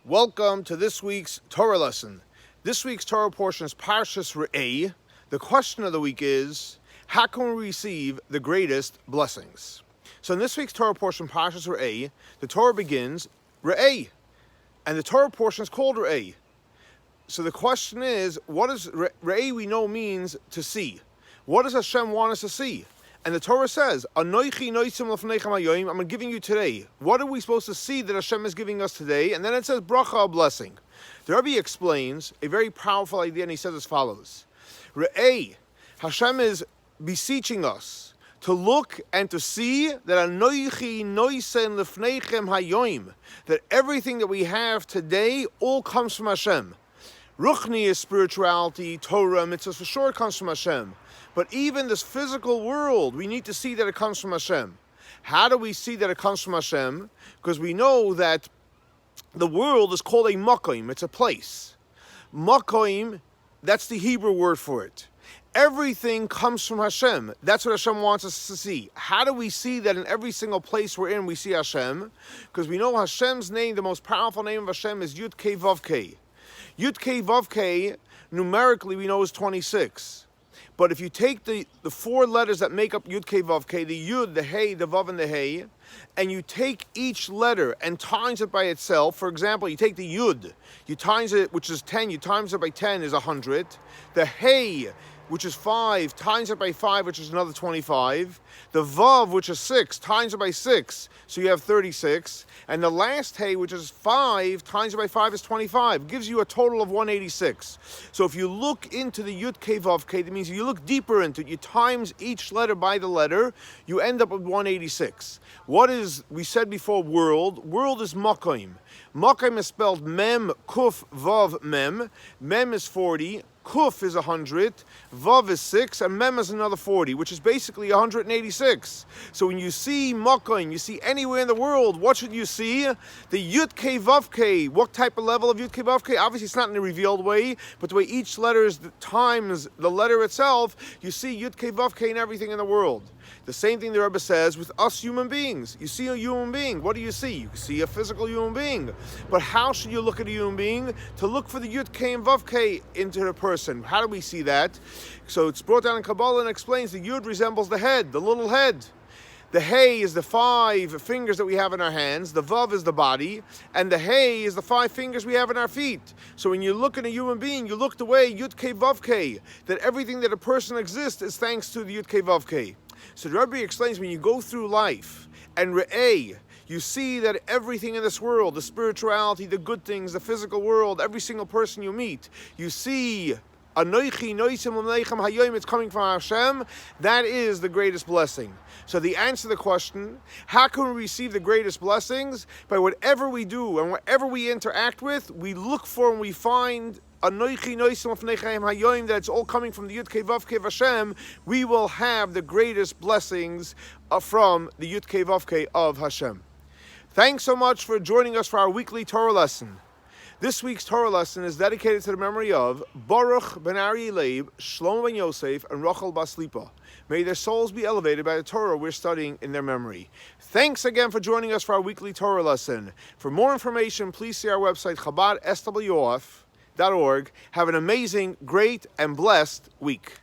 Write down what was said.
Welcome to this week's Torah lesson. This week's Torah portion is Parsha's Re'eh. The question of the week is, how can we receive the greatest blessings? So in this week's Torah portion, Parsha's Re'eh, the Torah begins, Re'eh. And the Torah portion is called Re'eh. So the question is, what does Re'eh we know means to see? What does Hashem want us to see? And the Torah says, Anoichi noisim lefneichem hayoim, I'm giving you today. What are we supposed to see that Hashem is giving us today? And then it says, bracha, a blessing. The Rebbe explains a very powerful idea, and he says as follows. Re'eh, Hashem is beseeching us to look and to see that Anoichi noisen lefneichem hayoim, that everything that we have today all comes from Hashem. Ruchni is spirituality, Torah, mitzvahs, for sure it comes from Hashem. But even this physical world, we need to see that it comes from Hashem. How do we see that it comes from Hashem? Because we know that the world is called a makoim, it's a place. Makoim, that's the Hebrew word for it. Everything comes from Hashem. That's what Hashem wants us to see. How do we see that in every single place we're in, we see Hashem? Because we know Hashem's name, the most powerful name of Hashem is Yud Kei Vav Kei. Yud Kei Vav Kei, numerically we know is 26. But if you take the four letters that make up Yud Kei Vav Kei, the Yud, the Hey, the Vav, and the Hey, and you take each letter and times it by itself, for example, you take the Yud, you times it, which is 10, you times it by 10 is 100. The Hey, which is 5, times it by 5, which is another 25. The Vav, which is 6, times it by 6, so you have 36. And the last Hey, which is 5, times it by 5 is 25. Gives you a total of 186. So if you look into the Yud Kei Vav Kei, that means you look deeper into it, you times each letter by the letter, you end up with 186. What is, we said before, world? World is Makoim. Makoim is spelled Mem, Kuf, Vav, Mem. Mem is 40. Kuf is 100, Vav is 6, and Mem is another 40, which is basically 186. So when you see Makoim, you see anywhere in the world, what should you see? The Yud Kei Vav Kei. What type of level of Yud Kei Vav Kei? Obviously it's not in a revealed way, but the way each letter is times the letter itself, you see Yud Kei Vav Kei in everything in the world. The same thing the Rebbe says with us human beings. You see a human being. What do you see? You see a physical human being. But how should you look at a human being? To look for the Yud Kei and Vav Kei into the person. How do we see that? So it's brought down in Kabbalah and explains the Yud resembles the head, the little head. The Hey is the 5 fingers that we have in our hands. The Vav is the body. And the Hey is the 5 fingers we have in our feet. So when you look at a human being, you look the way Yud Kei Vav Kei, that everything that a person exists is thanks to the Yud Kei Vav Kei. So the Rebbe explains when you go through life and Re'eh, you see that everything in this world, the spirituality, the good things, the physical world, every single person you meet, you see Anoichi noisim lefneichem hayoim, it's coming from Hashem. That is the greatest blessing. So the answer to the question, how can we receive the greatest blessings? By whatever we do and whatever we interact with, we look for and we find Anoichi noisim lefneichem hayoim, that it's all coming from the Yud Kei Vav Kei of Hashem. We will have the greatest blessings from the Yud Kei Vav Kei of Hashem. Thanks so much for joining us for our weekly Torah lesson. This week's Torah lesson is dedicated to the memory of Baruch ben Ari Leib, Shlomo ben Yosef, and Rachel bas Lipa. May their souls be elevated by the Torah we're studying in their memory. Thanks again for joining us for our weekly Torah lesson. For more information, please see our website, Chabad, SWF.org. Have an amazing, great, and blessed week.